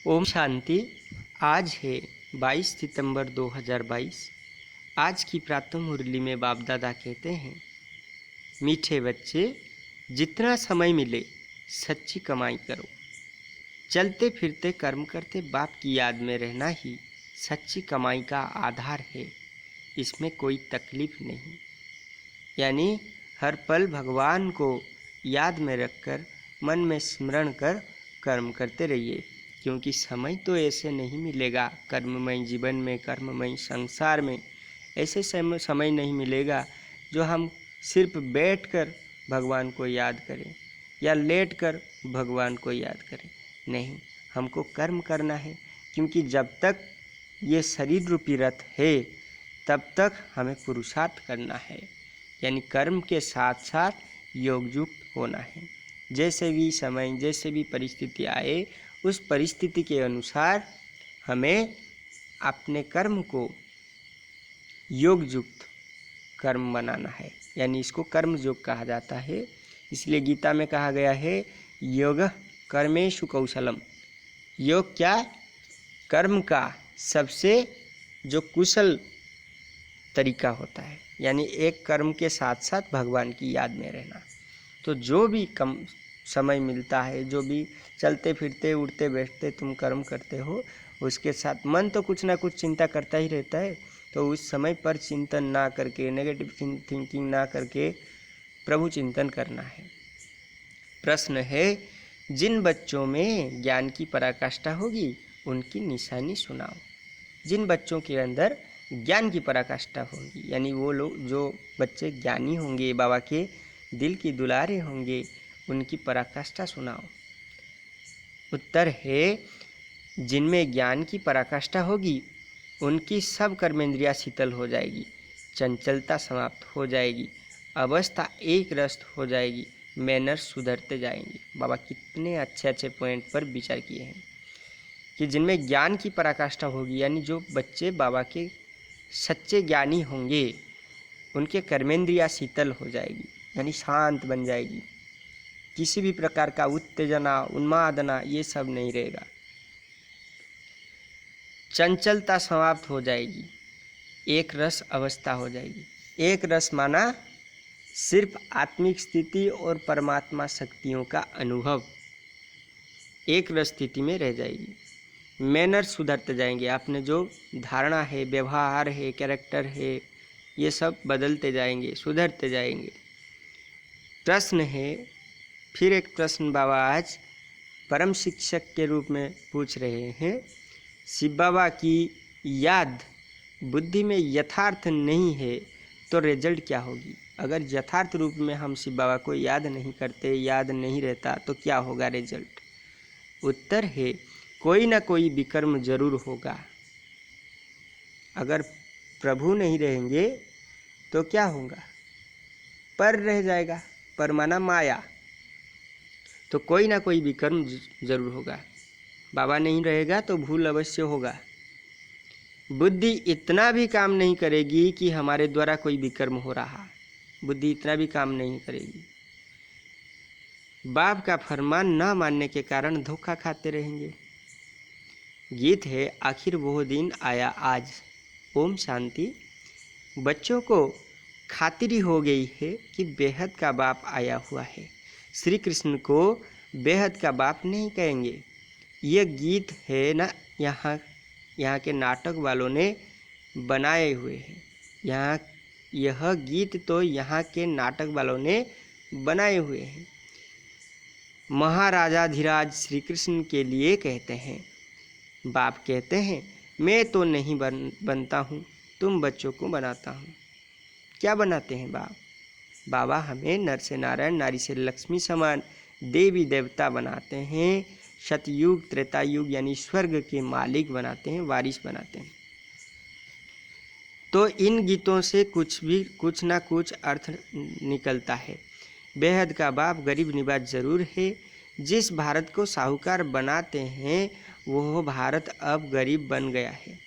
ओम शांति। आज है 22 सितंबर 2022। आज की प्रातः मुरली में बाप दादा कहते हैं, मीठे बच्चे, जितना समय मिले सच्ची कमाई करो। चलते फिरते कर्म करते बाप की याद में रहना ही सच्ची कमाई का आधार है। इसमें कोई तकलीफ नहीं। यानी हर पल भगवान को याद में रखकर मन में स्मरण कर कर्म करते रहिए, क्योंकि समय तो ऐसे नहीं मिलेगा। कर्ममय जीवन में, कर्ममय संसार में ऐसे समय नहीं मिलेगा जो हम सिर्फ बैठकर भगवान को याद करें या लेटकर भगवान को याद करें। नहीं, हमको कर्म करना है, क्योंकि जब तक ये शरीर रूपी रथ है तब तक हमें पुरुषार्थ करना है। यानी कर्म के साथ साथ योगयुक्त होना है। जैसे भी समय, जैसे भी परिस्थिति आए, उस परिस्थिति के अनुसार हमें अपने कर्म को योगयुक्त कर्म बनाना है। यानी इसको कर्म योग कहा जाता है। इसलिए गीता में कहा गया है, योग कर्मेषु कौशलम। योग क्या? कर्म का सबसे जो कुशल तरीका होता है। यानी एक कर्म के साथ साथ भगवान की याद में रहना। तो जो भी कम समय मिलता है, जो भी चलते फिरते उठते बैठते तुम कर्म करते हो, उसके साथ मन तो कुछ ना कुछ चिंता करता ही रहता है। तो उस समय पर चिंतन ना करके, नेगेटिव थिंकिंग ना करके प्रभु चिंतन करना है। प्रश्न है, जिन बच्चों में ज्ञान की पराकाष्ठा होगी उनकी निशानी सुनाओ। जिन बच्चों के अंदर ज्ञान की पराकाष्ठा होगी, यानी वो लोग जो बच्चे ज्ञानी होंगे, बाबा के दिल की दुलारे होंगे, उनकी पराकाष्ठा सुनाओ। उत्तर है, जिनमें ज्ञान की पराकाष्ठा होगी उनकी सब कर्मेंद्रियां शीतल हो जाएगी, चंचलता समाप्त हो जाएगी, अवस्था एक रस हो जाएगी, मैनर्स सुधरते जाएंगे। बाबा कितने अच्छे अच्छे पॉइंट पर विचार किए हैं कि जिनमें ज्ञान की पराकाष्ठा होगी, यानी जो बच्चे बाबा के सच्चे ज्ञानी होंगे, उनके कर्मेंद्रियां शीतल हो जाएगी, यानी शांत बन जाएगी। किसी भी प्रकार का उत्तेजना, उन्मादना, ये सब नहीं रहेगा। चंचलता समाप्त हो जाएगी, एक रस अवस्था हो जाएगी। एक रस माना सिर्फ आत्मिक स्थिति और परमात्मा शक्तियों का अनुभव, एक रस स्थिति में रह जाएगी। मैनर सुधरते जाएंगे, आपने जो धारणा है, व्यवहार है, कैरेक्टर है, ये सब बदलते जाएंगे, सुधरते जाएंगे। प्रश्न है, फिर एक प्रश्न बाबा आज परम शिक्षक के रूप में पूछ रहे हैं, शिव बाबा की याद बुद्धि में यथार्थ नहीं है तो रिजल्ट क्या होगी? अगर यथार्थ रूप में हम शिव बाबा को याद नहीं करते, याद नहीं रहता, तो क्या होगा रिजल्ट? उत्तर है, कोई ना कोई विकर्म जरूर होगा। अगर प्रभु नहीं रहेंगे तो क्या होगा? पर रह जाएगा। पर माना माया। तो कोई ना कोई विकर्म जरूर होगा। बाबा नहीं रहेगा तो भूल अवश्य होगा। बुद्धि इतना भी काम नहीं करेगी कि हमारे द्वारा कोई विकर्म हो रहा। बुद्धि इतना भी काम नहीं करेगी। बाप का फरमान न मानने के कारण धोखा खाते रहेंगे। गीत है, आखिर वो दिन आया आज। ओम शांति। बच्चों को खातिरी हो गई है कि बेहद का बाप आया हुआ है। श्री कृष्ण को बेहद का बाप नहीं कहेंगे। यह गीत है ना, यहाँ के नाटक वालों ने बनाए हुए हैं। यह गीत तो यहाँ के नाटक वालों ने बनाए हुए हैं। महाराजाधिराज श्री कृष्ण के लिए कहते हैं। बाप कहते हैं, मैं तो नहीं बनता हूँ, तुम बच्चों को बनाता हूँ। क्या बनाते हैं बाप? बाबा हमें नर से नारायण, नारी से लक्ष्मी समान देवी देवता बनाते हैं। सतयुग, त्रेता युग यानी स्वर्ग के मालिक बनाते हैं, वारिस बनाते हैं। तो इन गीतों से कुछ ना कुछ अर्थ निकलता है। बेहद का बाप गरीब निवाज जरूर है। जिस भारत को साहूकार बनाते हैं वो भारत अब गरीब बन गया है।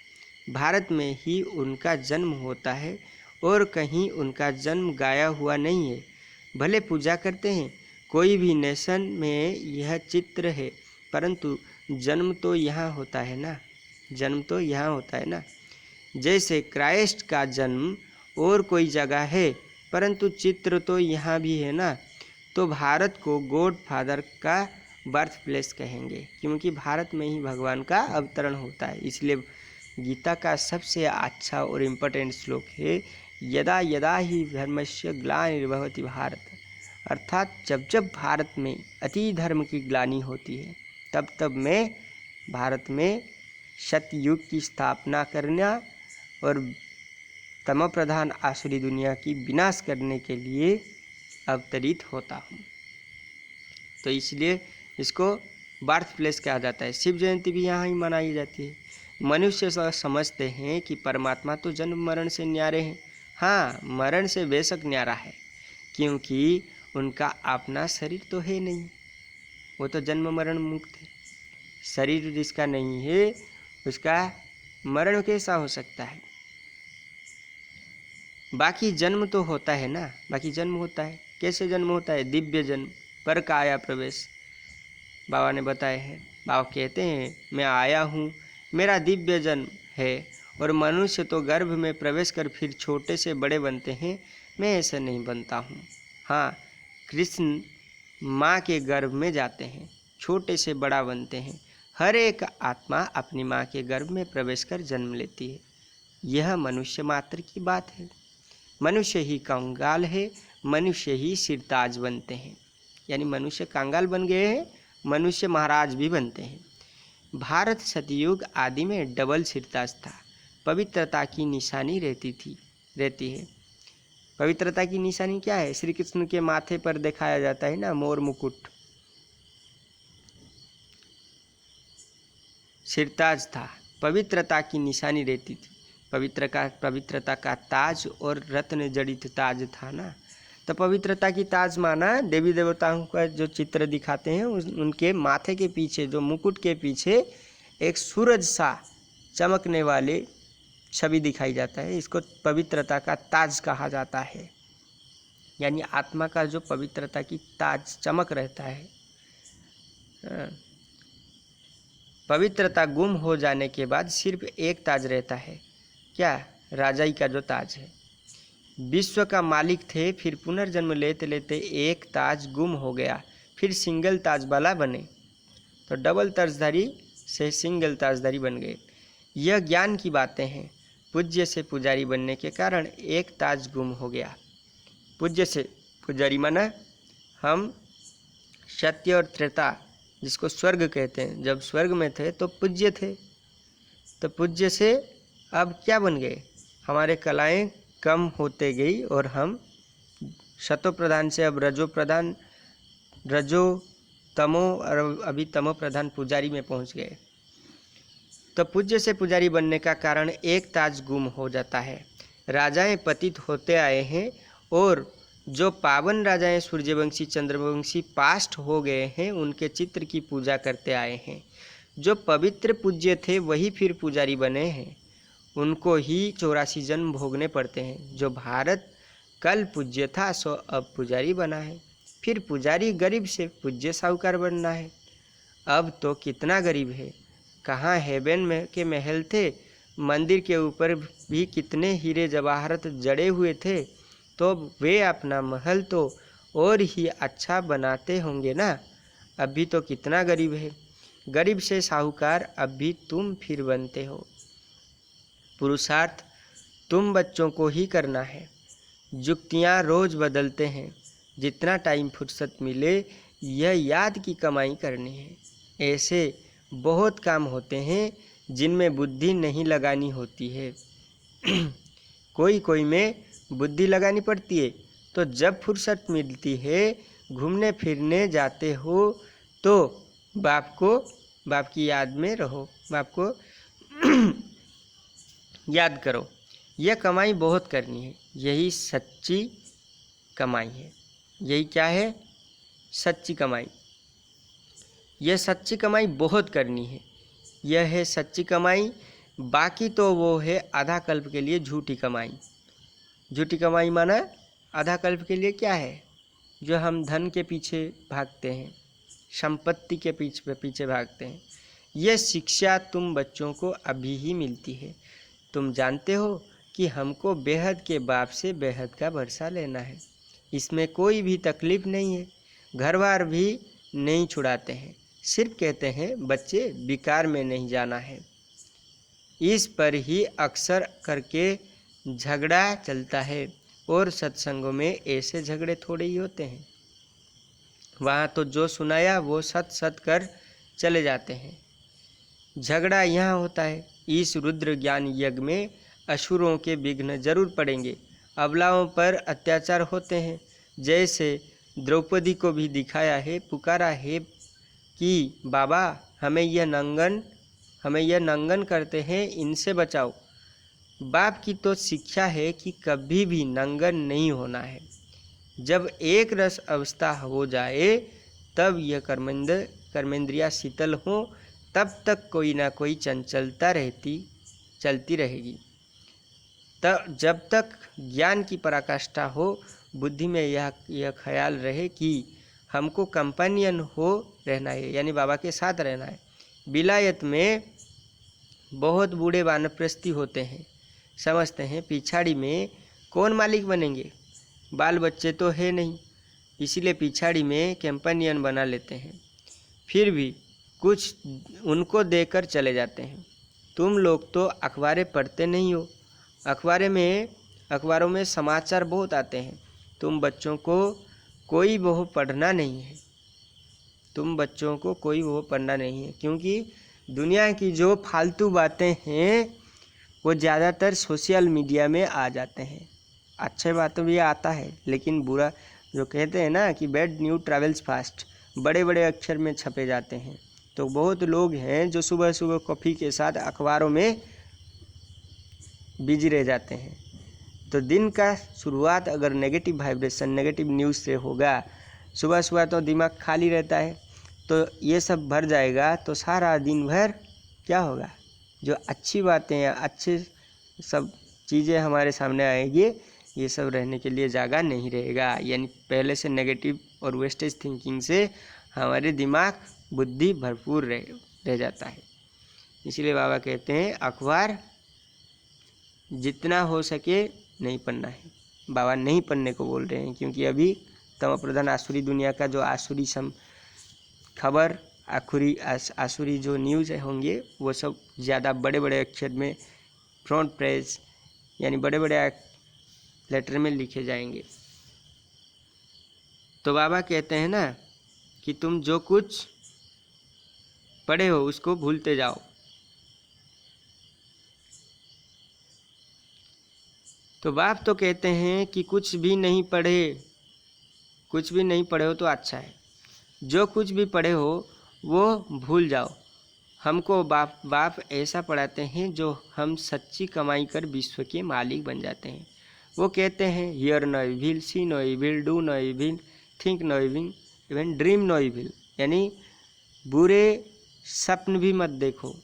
भारत में ही उनका जन्म होता है और कहीं उनका जन्म गाया हुआ नहीं है। भले पूजा करते हैं, कोई भी नेशन में यह चित्र है, परंतु जन्म तो यहाँ होता है ना, जन्म तो यहाँ होता है ना। जैसे क्राइस्ट का जन्म और कोई जगह है, परंतु चित्र तो यहाँ भी है ना। तो भारत को गॉड फादर का बर्थ प्लेस कहेंगे, क्योंकि भारत में ही भगवान का अवतरण होता है। इसलिए गीता का सबसे अच्छा और इम्पोर्टेंट श्लोक है, यदा यदा ही धर्मस्य ग्लानिर्भवति भारत, अर्थात जब जब भारत में अति धर्म की ग्लानि होती है, तब तब मैं भारत में सतयुग की स्थापना करना और तमो प्रधान आसुरी दुनिया की विनाश करने के लिए अवतरित होता हूँ। तो इसलिए इसको बर्थ प्लेस कहा जाता है। शिव जयंती भी यहाँ ही मनाई जाती है। मनुष्य समझते हैं कि परमात्मा तो जन्म मरण से न्यारे हैं। हाँ, मरण से बेशक न्यारा है, क्योंकि उनका अपना शरीर तो है नहीं, वो तो जन्म मरण मुक्त है। शरीर जिसका नहीं है उसका मरण कैसा हो सकता है? बाकी जन्म तो होता है ना, बाकी जन्म होता है। कैसे जन्म होता है? दिव्य जन्म, पर काया प्रवेश बाबा ने बताए हैं। बाबा कहते हैं मैं आया हूँ, मेरा दिव्य जन्म है, और मनुष्य तो गर्भ में प्रवेश कर फिर छोटे से बड़े बनते हैं, मैं ऐसा नहीं बनता हूँ। हाँ, कृष्ण माँ के गर्भ में जाते हैं, छोटे से बड़ा बनते हैं। हर एक आत्मा अपनी माँ के गर्भ में प्रवेश कर जन्म लेती है। यह मनुष्य मात्र की बात है। मनुष्य ही कंगाल है, मनुष्य ही सिरताज बनते हैं। यानी मनुष्य कंगाल बन गए हैं, मनुष्य महाराज भी बनते हैं। भारत सतयुग आदि में डबल सिरताज था, पवित्रता की निशानी रहती है। पवित्रता की निशानी क्या है? श्री कृष्ण के माथे पर दिखाया जाता है ना, मोर मुकुट, सिरताज था, पवित्रता की निशानी रहती थी। पवित्रता का ताज और रत्न जड़ित ताज था ना। तो पवित्रता की ताज माना देवी देवताओं का जो चित्र दिखाते हैं, उनके माथे के पीछे, जो मुकुट के पीछे एक सूरज सा चमकने वाले छवि दिखाई जाता है। इसको पवित्रता का ताज कहा जाता है। यानी आत्मा का जो पवित्रता की ताज चमक रहता है। पवित्रता गुम हो जाने के बाद सिर्फ एक ताज रहता है, क्या? राजाई का जो ताज है। विश्व का मालिक थे, फिर पुनर्जन्म लेते लेते एक ताज गुम हो गया, फिर सिंगल ताज वाला बने। तो डबल ताजधारी से सिंगल ताजधारी बन गए। यह ज्ञान की बातें हैं। पूज्य से पुजारी बनने के कारण एक ताज गुम हो गया। पूज्य से पुजारी माना हम सत्य और त्रेता, जिसको स्वर्ग कहते हैं, जब स्वर्ग में थे तो पूज्य थे। तो पूज्य से अब क्या बन गए? हमारे कलाएं कम होते गई और हम सतो प्रधान से अब रजो प्रधान, रजो तमो और अभी तमो प्रधान पुजारी में पहुंच गए। तो पूज्य से पुजारी बनने का कारण एक ताज गुम हो जाता है। राजाएं पतित होते आए हैं, और जो पावन राजाएं सूर्यवंशी चंद्रवंशी पास्ट हो गए हैं, उनके चित्र की पूजा करते आए हैं। जो पवित्र पूज्य थे वही फिर पुजारी बने हैं, उनको ही 84 जन्म भोगने पड़ते हैं। जो भारत कल पूज्य था सो अब पुजारी बना है। फिर पुजारी गरीब से पूज्य साहूकार बनना है। अब तो कितना गरीब है। कहाँ हेवन में के महल थे, मंदिर के ऊपर भी कितने हीरे जवाहरत जड़े हुए थे, तो वे अपना महल तो और ही अच्छा बनाते होंगे ना। अभी तो कितना गरीब है। गरीब से साहूकार अब भी तुम फिर बनते हो। पुरुषार्थ तुम बच्चों को ही करना है। जुक्तियाँ रोज़ बदलते हैं। जितना टाइम फुर्सत मिले यह याद की कमाई करनी है। ऐसे बहुत काम होते हैं जिनमें बुद्धि नहीं लगानी होती है। कोई में बुद्धि लगानी पड़ती है। तो जब फुर्सत मिलती है, घूमने फिरने जाते हो, तो बाप की याद में रहो, बाप को याद करो। यह कमाई बहुत करनी है, यही सच्ची कमाई है। यही क्या है? सच्ची कमाई। यह सच्ची कमाई बहुत करनी है, यह है सच्ची कमाई। बाकी तो वो है आधा कल्प के लिए झूठी कमाई। झूठी कमाई माना आधा कल्प के लिए क्या है? जो हम धन के पीछे भागते हैं, संपत्ति के पीछे भागते हैं, यह शिक्षा तुम बच्चों को अभी ही मिलती है। तुम जानते हो कि हमको बेहद के बाप से बेहद का भरोसा लेना है। इसमें कोई भी तकलीफ नहीं है। घर बार भी नहीं छुड़ाते हैं, सिर्फ कहते हैं बच्चे बेकार में नहीं जाना है। इस पर ही अक्सर करके झगड़ा चलता है और सत्संगों में ऐसे झगड़े थोड़े ही होते हैं। वहाँ तो जो सुनाया वो सत सत कर चले जाते हैं। झगड़ा यहाँ होता है। इस रुद्र ज्ञान यज्ञ में असुरों के विघ्न जरूर पड़ेंगे। अबलाओं पर अत्याचार होते हैं। जैसे द्रौपदी को भी दिखाया है, पुकारा है कि बाबा हमें यह नंगन करते हैं, इनसे बचाओ। बाप की तो शिक्षा है कि कभी भी नंगन नहीं होना है। जब एक रस अवस्था हो जाए तब यह कर्मेंद्रियाँ शीतल हो, तब तक कोई ना कोई चंचलता चलती रहेगी। तब जब तक ज्ञान की पराकाष्ठा हो, बुद्धि में यह ख्याल रहे कि हमको कंपेनियन हो रहना है, यानी बाबा के साथ रहना है। विलायत में बहुत बूढ़े वानप्रस्थी होते हैं, समझते हैं पिछाड़ी में कौन मालिक बनेंगे, बाल बच्चे तो है नहीं, इसीलिए पिछाड़ी में कंपेनियन बना लेते हैं। फिर भी कुछ उनको देकर चले जाते हैं। तुम लोग तो अखबारें पढ़ते नहीं हो। अखबारों में समाचार बहुत आते हैं। तुम बच्चों को कोई वो पढ़ना नहीं है। क्योंकि दुनिया की जो फालतू बातें हैं वो ज़्यादातर सोशल मीडिया में आ जाते हैं। अच्छे बातों भी आता है, लेकिन बुरा जो कहते हैं ना कि बैड न्यूज़ ट्रैवल्स फास्ट, बड़े बड़े अक्षर में छपे जाते हैं। तो बहुत लोग हैं जो सुबह सुबह कॉफ़ी के साथ अखबारों में बिजी रह जाते हैं। तो दिन का शुरुआत अगर नेगेटिव वाइब्रेशन, नेगेटिव न्यूज़ से होगा, सुबह सुबह तो दिमाग खाली रहता है, तो ये सब भर जाएगा, तो सारा दिन भर क्या होगा, जो अच्छी बातें हैं, अच्छे सब चीज़ें हमारे सामने आएगी, ये सब रहने के लिए जगह नहीं रहेगा। यानी पहले से नेगेटिव और वेस्टेज थिंकिंग से हमारे दिमाग, बुद्धि भरपूर रह जाता है। इसीलिए बाबा कहते हैं अखबार जितना हो सके नहीं पढ़ना है। बाबा नहीं पढ़ने को बोल रहे हैं, क्योंकि अभी तम प्रधान आसुरी दुनिया का जो आसुरी खबर, आसुरी जो न्यूज़ होंगे, वो सब ज़्यादा बड़े बड़े अक्षर में फ्रंट पेज यानी बड़े बड़े लेटर में लिखे जाएंगे। तो बाबा कहते हैं ना कि तुम जो कुछ पढ़े हो उसको भूलते जाओ। तो बाप तो कहते हैं कि कुछ भी नहीं पढ़े हो तो अच्छा है। जो कुछ भी पढ़े हो वो भूल जाओ। हमको बाप ऐसा पढ़ाते हैं जो हम सच्ची कमाई कर विश्व के मालिक बन जाते हैं। वो कहते हैं hear no evil, see no evil, do no evil, think no evil, even dream no evil, यानी बुरे स्वप्न भी मत देखो,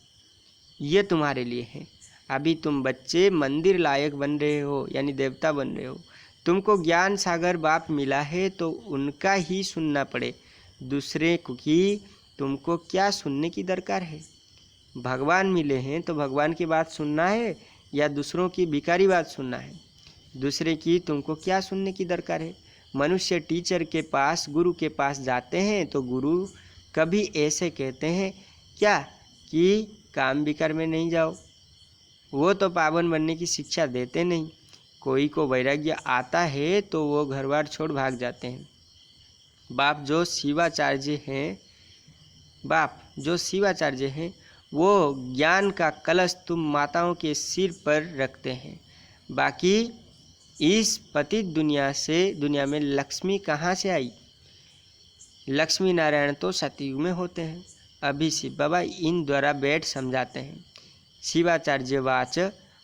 ये तुम्हारे लिए है। अभी तुम बच्चे मंदिर लायक बन रहे हो, यानी देवता बन रहे हो। तुमको ज्ञान सागर बाप मिला है तो उनका ही सुनना पड़े, दूसरे की तुमको क्या सुनने की दरकार है। भगवान मिले हैं तो भगवान की बात सुनना है या दूसरों की भिखारी बात सुनना है। दूसरे की तुमको क्या सुनने की दरकार है। मनुष्य टीचर के पास, गुरु के पास जाते हैं तो गुरु कभी ऐसे कहते हैं क्या कि काम विकार में नहीं जाओ। वो तो पावन बनने की शिक्षा देते नहीं। कोई को वैराग्य आता है तो वो घर बार छोड़ भाग जाते हैं। बाप जो शिवाचार्य हैं वो ज्ञान का कलश तुम माताओं के सिर पर रखते हैं। बाकी इस पतित दुनिया में लक्ष्मी कहाँ से आई। लक्ष्मी नारायण तो सतयुग में होते हैं। अभी शिव बाबा इन द्वारा बैठ समझाते हैं। शिवाचार्य वाच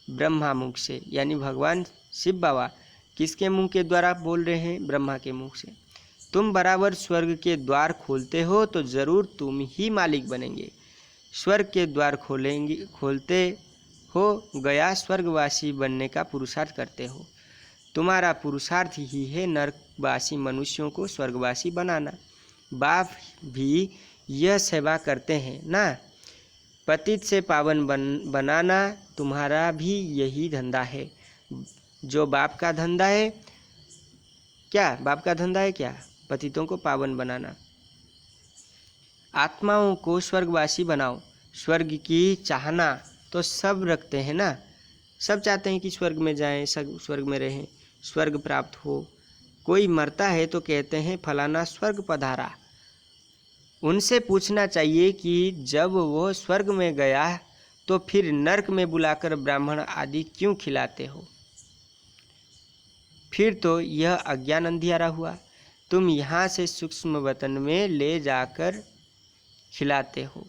ब्रह्मा मुख से, यानी भगवान शिव बाबा किसके मुंह के द्वारा बोल रहे हैं, ब्रह्मा के मुख से। तुम बराबर स्वर्ग के द्वार खोलते हो तो जरूर तुम ही मालिक बनेंगे। स्वर्ग के द्वार खोलते हो गया स्वर्गवासी बनने का पुरुषार्थ करते हो। तुम्हारा पुरुषार्थ ही है नरकवासी मनुष्यों को स्वर्गवासी बनाना। बाप भी यह सेवा करते हैं ना। पतित से पावन बनाना तुम्हारा भी यही धंधा है। जो बाप का धंधा है क्या? बाप का धंधा है क्या? पतितों को पावन बनाना। आत्माओं को स्वर्गवासी बनाओ। स्वर्ग की चाहना तो सब रखते हैं ना, सब चाहते हैं कि स्वर्ग में जाएं, सब स्वर्ग में रहें, स्वर्ग प्राप्त हो। कोई मरता है तो कहते हैं फलाना स्वर्ग पधारा। उनसे पूछना चाहिए कि जब वो स्वर्ग में गया तो फिर नरक में बुलाकर ब्राह्मण आदि क्यों खिलाते हो? फिर तो यह अज्ञान अंधियारा हुआ। तुम यहाँ से सूक्ष्म वतन में ले जाकर खिलाते हो,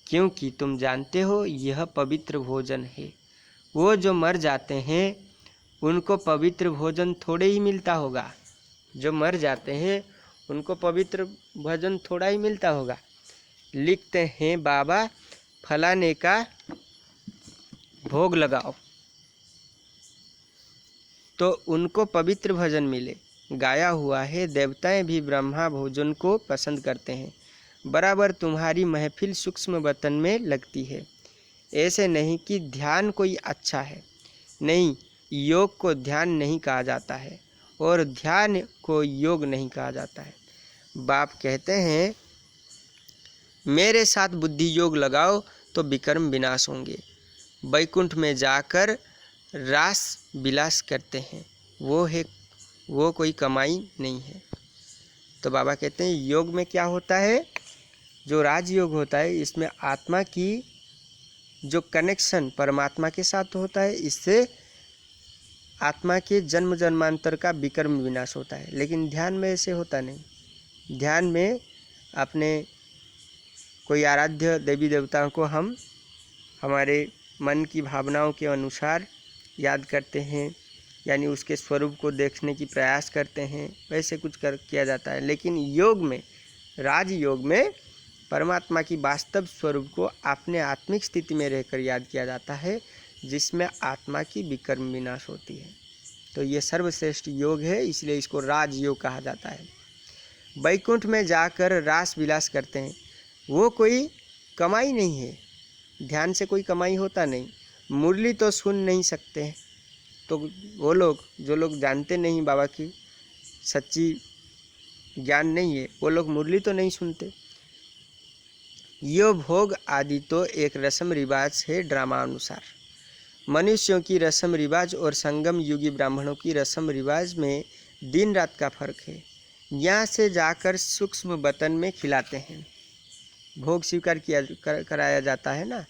क्योंकि तुम जानते हो यह पवित्र भोजन है। वो जो मर जाते हैं उनको पवित्र भोजन थोड़े ही मिलता होगा। जो मर जाते हैं उनको पवित्र भोजन थोड़ा ही मिलता होगा। लिखते हैं बाबा फलाने का भोग लगाओ तो उनको पवित्र भोजन मिले। गाया हुआ है देवताएं भी ब्रह्मा भोजन को पसंद करते हैं। बराबर तुम्हारी महफिल सूक्ष्म वतन में लगती है। ऐसे नहीं कि ध्यान कोई अच्छा है, नहीं, योग को ध्यान नहीं कहा जाता है और ध्यान को योग नहीं कहा जाता है। बाप कहते हैं मेरे साथ बुद्धि योग लगाओ तो विकर्म विनाश होंगे। वैकुंठ में जाकर रास विलास करते हैं, वो कोई कमाई नहीं है। तो बाबा कहते हैं योग में क्या होता है? जो राजयोग होता है इसमें आत्मा की जो कनेक्शन परमात्मा के साथ होता है, इससे आत्मा के जन्म जन्मांतर का विकर्म विनाश होता है। लेकिन ध्यान में ऐसे होता नहीं। ध्यान में अपने कोई आराध्य देवी देवताओं को हम हमारे मन की भावनाओं के अनुसार याद करते हैं, यानी उसके स्वरूप को देखने की प्रयास करते हैं, वैसे कुछ किया जाता है। लेकिन योग में, राजयोग में परमात्मा की वास्तव स्वरूप को अपने आत्मिक स्थिति में रहकर याद किया जाता है, जिसमें आत्मा की विकर्म विनाश होती है। तो ये सर्वश्रेष्ठ योग है, इसलिए इसको राजयोग कहा जाता है। वैकुंठ में जाकर रास विलास करते हैं, वो कोई कमाई नहीं है। ध्यान से कोई कमाई होता नहीं। मुरली तो सुन नहीं सकते हैं, तो वो लोग जो लोग जानते नहीं बाबा की सच्ची ज्ञान नहीं है, वो लोग मुरली तो नहीं सुनते। यो भोग आदि तो एक रस्म रिवाज है ड्रामा अनुसार। मनुष्यों की रस्म रिवाज और संगम युगी ब्राह्मणों की रस्म रिवाज में दिन रात का फर्क है। यहाँ से जाकर सूक्ष्म वतन में खिलाते हैं, भोग स्वीकार कराया जाता है ना।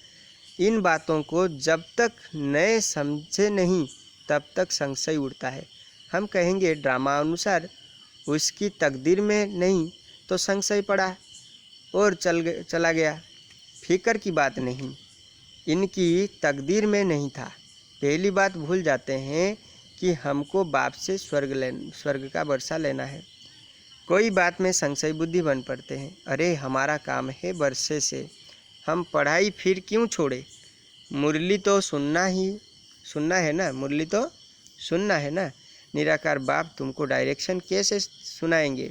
इन बातों को जब तक नए समझे नहीं तब तक संशय उड़ता है। हम कहेंगे ड्रामा अनुसार, उसकी तकदीर में नहीं तो संशय पड़ा और चला गया। फिक्र की बात नहीं, इनकी तकदीर में नहीं था। पहली बात भूल जाते हैं कि हमको बाप से स्वर्ग का वर्षा लेना है। कोई बात में संशय बुद्धि बन पड़ते हैं। अरे हमारा काम है वर्षे से, हम पढ़ाई फिर क्यों छोड़े? मुरली तो सुनना है ना, मुरली तो सुनना है ना। निराकार बाप तुमको डायरेक्शन कैसे सुनाएंगे?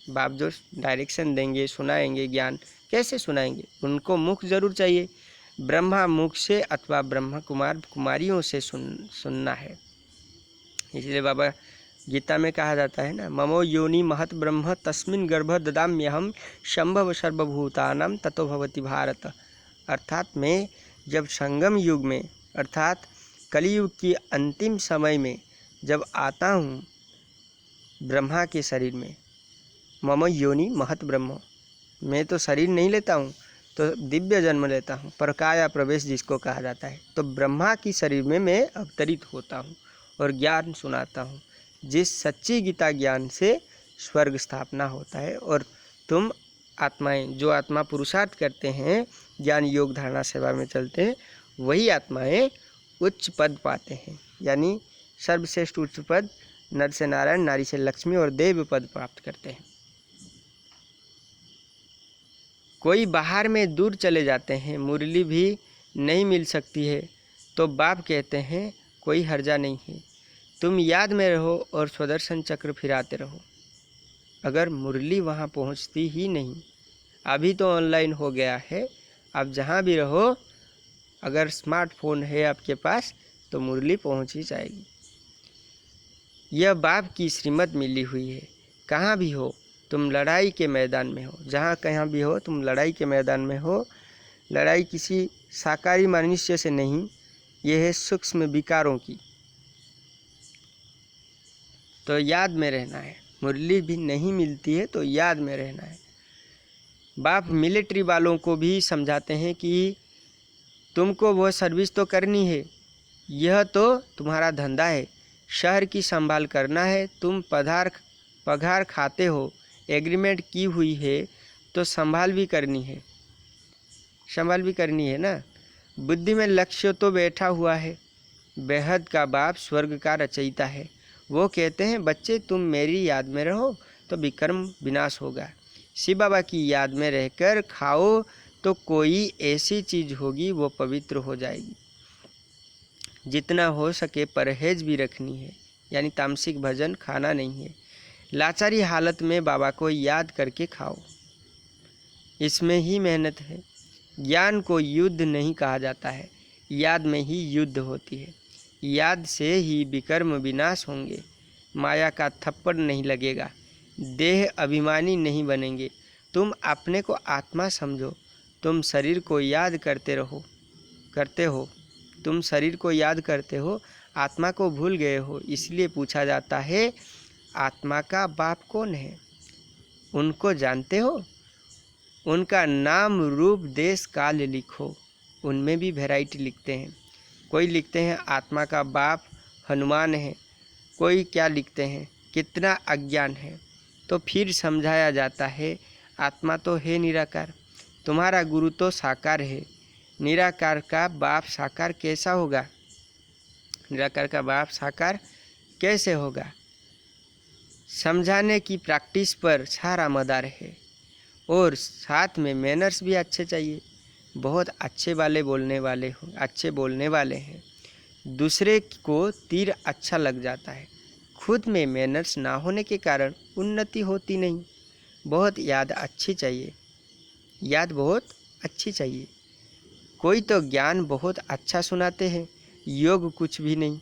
बाप जो डायरेक्शन देंगे, सुनाएंगे, ज्ञान कैसे सुनाएंगे? उनको मुख जरूर चाहिए। ब्रह्मा मुख से अथवा ब्रह्मा कुमार कुमारियों से सुनना है। इसलिए बाबा गीता में कहा जाता है ना, ममो योनि महत ब्रह्म तस्मिन् गर्भ ददाम्यहम शंभव सर्वभूतानां ततो भवति भारत। अर्थात मैं जब संगम युग में अर्थात कलियुग की अंतिम समय में जब आता हूँ ब्रह्मा के शरीर में, मम योनि महत ब्रह्म, मैं तो शरीर नहीं लेता हूँ, तो दिव्य जन्म लेता हूँ, परकाया प्रवेश जिसको कहा जाता है। तो ब्रह्मा की शरीर में मैं अवतरित होता हूँ और ज्ञान सुनाता हूँ, जिस सच्ची गीता ज्ञान से स्वर्ग स्थापना होता है। और तुम आत्माएं, जो आत्मा पुरुषार्थ करते हैं, ज्ञान योग धारणा सेवा में चलते हैं, वही आत्माएं उच्च पद पाते हैं, यानी सर्वश्रेष्ठ उच्च पद, नर से नारायण, नारी से लक्ष्मी और देव पद प्राप्त करते हैं। कोई बाहर में दूर चले जाते हैं, मुरली भी नहीं मिल सकती है, तो बाप कहते हैं कोई हर्जा नहीं है, तुम याद में रहो और स्वदर्शन चक्र फिराते रहो। अगर मुरली वहाँ पहुँचती ही नहीं, अभी तो ऑनलाइन हो गया है, आप जहाँ भी रहो, अगर स्मार्टफोन है आपके पास तो मुरली पहुँच ही जाएगी। यह बाप की श्रीमत मिली हुई है। कहाँ भी हो तुम लड़ाई के मैदान में हो, जहाँ कहाँ भी हो तुम लड़ाई के मैदान में हो। लड़ाई किसी साकारी मनुष्य से नहीं, यह है सूक्ष्म विकारों की। तो याद में रहना है। मुरली भी नहीं मिलती है तो याद में रहना है। बाप मिलिट्री वालों को भी समझाते हैं कि तुमको वो सर्विस तो करनी है, यह तो तुम्हारा धंधा है, शहर की संभाल करना है। तुम पगार खाते हो, एग्रीमेंट की हुई है तो संभाल भी करनी है ना। बुद्धि में लक्ष्य तो बैठा हुआ है। बेहद का बाप स्वर्ग का रचयिता है। वो कहते हैं बच्चे तुम मेरी याद में रहो तो विक्रम विनाश होगा। शिव बाबा की याद में रहकर खाओ तो कोई ऐसी चीज़ होगी वो पवित्र हो जाएगी। जितना हो सके परहेज भी रखनी है, यानी तामसिक भजन खाना नहीं है। लाचारी हालत में बाबा को याद करके खाओ, इसमें ही मेहनत है। ज्ञान को युद्ध नहीं कहा जाता है, याद में ही युद्ध होती है। याद से ही विकर्म विनाश होंगे। माया का थप्पड़ नहीं लगेगा, देह अभिमानी नहीं बनेंगे। तुम अपने को आत्मा समझो। तुम शरीर को याद करते हो, तुम शरीर को याद करते हो, आत्मा को भूल गए हो। इसलिए पूछा जाता है आत्मा का बाप कौन है, उनको जानते हो? उनका नाम रूप देश काल लिखो। उनमें भी वैरायटी लिखते हैं। कोई लिखते हैं आत्मा का बाप हनुमान है, कोई क्या लिखते हैं कितना अज्ञान है। तो फिर समझाया जाता है आत्मा तो है निराकार, तुम्हारा गुरु तो साकार है। निराकार का बाप साकार कैसा होगा? निराकार का बाप साकार कैसे होगा? समझाने की प्रैक्टिस पर सारा मदार है। और साथ में मैनर्स भी अच्छे चाहिए। बहुत अच्छे बोलने वाले हैं। दूसरे को तीर अच्छा लग जाता है। खुद में मैनर्स ना होने के कारण उन्नति होती नहीं। बहुत याद बहुत अच्छी चाहिए। कोई तो ज्ञान बहुत अच्छा सुनाते हैं, योग कुछ भी नहीं।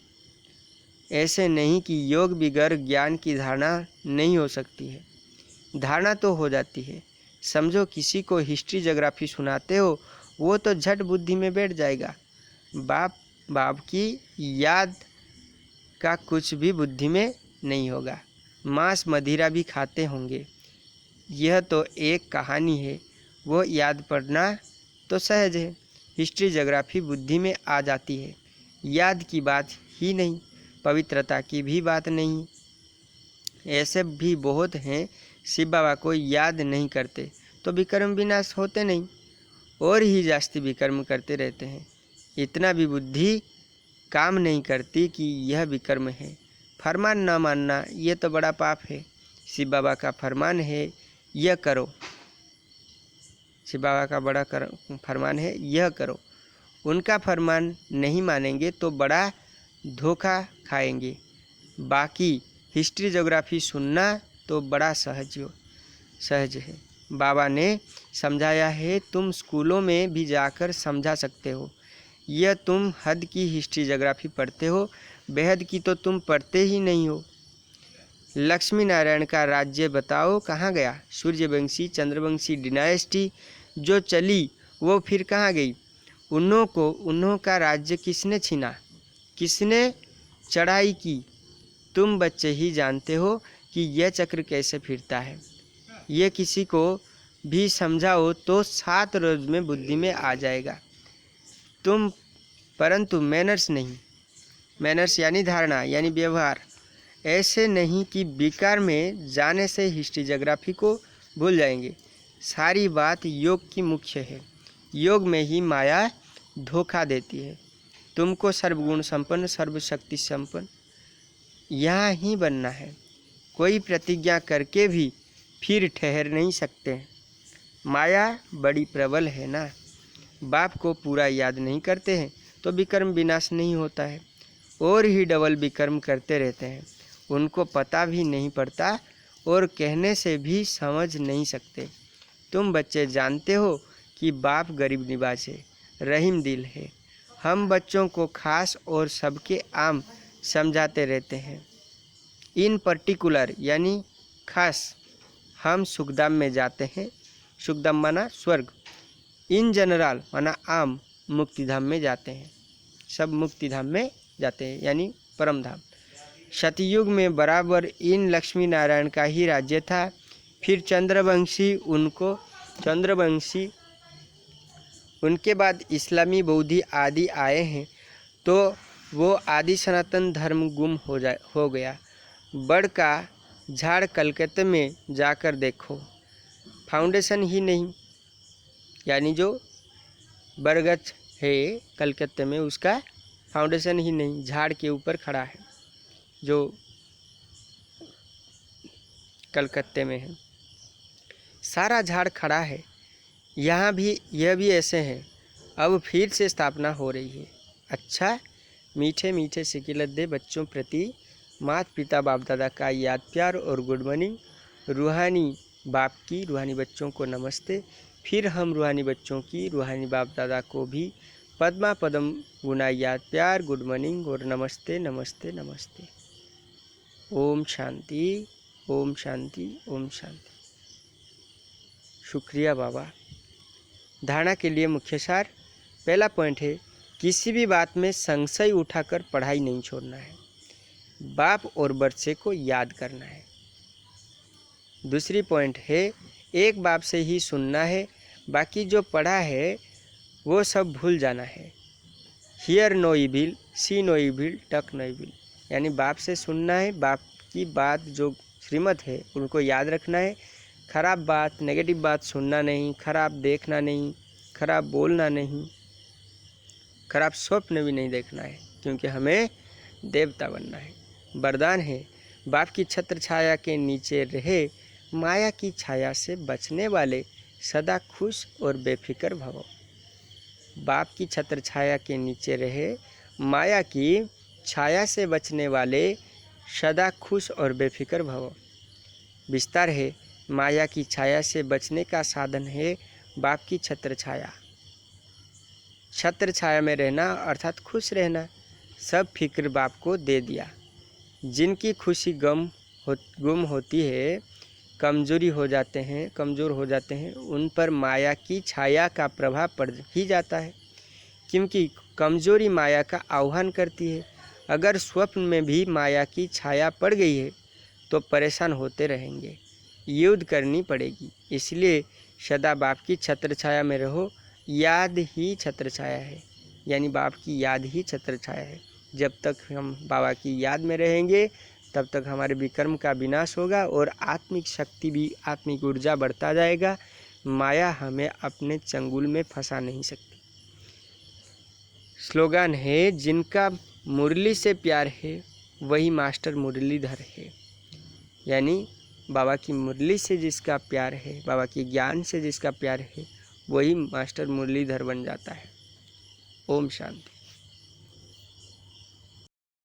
ऐसे नहीं कि योग बिगर ज्ञान की धारणा नहीं हो सकती है। धारणा तो हो जाती है। समझो किसी को हिस्ट्री ज्योग्राफी सुनाते हो, वो तो झट बुद्धि में बैठ जाएगा। बाप की याद का कुछ भी बुद्धि में नहीं होगा। मांस मदिरा भी खाते होंगे, यह तो एक कहानी है, वो याद पड़ना तो सहज है। हिस्ट्री ज्योग्राफी बुद्धि में आ जाती है, याद की बात ही नहीं, पवित्रता की भी बात नहीं। ऐसे भी बहुत हैं शिव बाबा को याद नहीं करते तो विकर्म विनाश होते नहीं, और ही जास्ती विकर्म करते रहते हैं। इतना भी बुद्धि काम नहीं करती कि यह विकर्म है। फरमान न मानना ये तो बड़ा पाप है। शिव बाबा का फरमान है यह करो, शिव बाबा का बड़ा फरमान है यह करो। उनका फरमान नहीं मानेंगे तो बड़ा धोखा खाएंगे। बाकी हिस्ट्री ज्योग्राफी सुनना तो बड़ा सहज है। बाबा ने समझाया है, तुम स्कूलों में भी जाकर समझा सकते हो। यह तुम हद की हिस्ट्री ज्योग्राफी पढ़ते हो, बेहद की तो तुम पढ़ते ही नहीं हो। लक्ष्मी नारायण का राज्य बताओ कहाँ गया? सूर्यवंशी चंद्रवंशी डिनाइस्टी जो चली वो फिर कहाँ गई? उन्हों का राज्य किसने छीना, किसने चढ़ाई की? तुम बच्चे ही जानते हो कि यह चक्र कैसे फिरता है। यह किसी को भी समझाओ तो 7 रोज में बुद्धि में आ जाएगा। परंतु मैनर्स नहीं, मैनर्स यानी धारणा यानी व्यवहार। ऐसे नहीं कि विकार में जाने से हिस्ट्री ज्योग्राफी को भूल जाएंगे। सारी बात योग की मुख्य है। योग में ही माया धोखा देती है। तुमको सर्वगुण संपन्न सर्वशक्ति संपन्न यहाँ ही बनना है। कोई प्रतिज्ञा करके भी फिर ठहर नहीं सकते। माया बड़ी प्रबल है ना। बाप को पूरा याद नहीं करते हैं तो विकर्म विनाश नहीं होता है, और ही डबल विकर्म करते रहते हैं। उनको पता भी नहीं पड़ता और कहने से भी समझ नहीं सकते। तुम बच्चे जानते हो कि बाप गरीब निवाज है, रहीम दिल है। हम बच्चों को खास और सबके आम समझाते रहते हैं। इन पर्टिकुलर यानी खास हम सुखधाम में जाते हैं। सुखधाम माना स्वर्ग। इन जनरल माना आम मुक्तिधाम में जाते हैं। सब मुक्तिधाम में जाते हैं यानी परम धाम। सतयुग में बराबर इन लक्ष्मी नारायण का ही राज्य था। फिर चंद्रवंशी उनके बाद इस्लामी बौद्धि आदि आए हैं, तो वो आदि सनातन धर्म गुम हो गया। बड़ का झाड़ कलकत्ते में जाकर देखो, फाउंडेशन ही नहीं, यानी जो बरगद है कलकत्ते में उसका फाउंडेशन ही नहीं, झाड़ के ऊपर खड़ा है जो कलकत्ते में है। सारा झाड़ खड़ा है। यहाँ भी यह भी ऐसे हैं। अब फिर से स्थापना हो रही है। अच्छा, मीठे मीठे सिकिलत बच्चों प्रति माता पिता बाप दादा का याद प्यार और गुड मॉर्निंग। रूहानी बाप की रूहानी बच्चों को नमस्ते। फिर हम रूहानी बच्चों की रूहानी बाप दादा को भी पद्मा पदम गुना याद प्यार गुड मॉर्निंग और नमस्ते नमस्ते नमस्ते। ओम शांति, ओम शांति, ओम शांति। शुक्रिया बाबा। धारणा के लिए मुख्य सार। पहला पॉइंट है, किसी भी बात में संशय उठाकर पढ़ाई नहीं छोड़ना है। बाप और बच्चे को याद करना है। दूसरी पॉइंट है, एक बाप से ही सुनना है, बाकी जो पढ़ा है वो सब भूल जाना है। Hear no evil, see no evil, talk no evil, यानी बाप से सुनना है, बाप की बात जो श्रीमत है उनको याद रखना है। खराब बात, नेगेटिव बात सुनना नहीं, खराब देखना नहीं, खराब बोलना नहीं, खराब स्वप्न भी नहीं देखना है, क्योंकि हमें देवता बनना है। वरदान है, बाप की छत्र छाया के नीचे रहे, माया की छाया से बचने वाले सदा खुश और बेफिक्र भवो। बाप की छत्र छाया के नीचे रहे, माया की छाया से बचने वाले सदा खुश और बेफिक्र भवो। विस्तार है, माया की छाया से बचने का साधन है बाप की छत्र छाया। छत्र छाया में रहना अर्थात खुश रहना। सब फिक्र बाप को दे दिया। जिनकी खुशी गुम होती है, कमज़ोर हो जाते हैं, उन पर माया की छाया का प्रभाव पड़ ही जाता है, क्योंकि कमज़ोरी माया का आह्वान करती है। अगर स्वप्न में भी माया की छाया पड़ गई है तो परेशान होते रहेंगे, युद्ध करनी पड़ेगी। इसलिए सदा बाप की छत्र छाया में रहो। याद ही छत्र छाया है, यानी बाप की याद ही छत्र छाया है। जब तक हम बाबा की याद में रहेंगे तब तक हमारे विकर्म का विनाश होगा और आत्मिक शक्ति भी, आत्मिक ऊर्जा बढ़ता जाएगा। माया हमें अपने चंगुल में फंसा नहीं सकती। स्लोगन है, जिनका मुरली से प्यार है वही मास्टर मुरलीधर है। यानी बाबा की मुरली से जिसका प्यार है, बाबा के ज्ञान से जिसका प्यार है, वही मास्टर मुरलीधर बन जाता है। ओम शांति।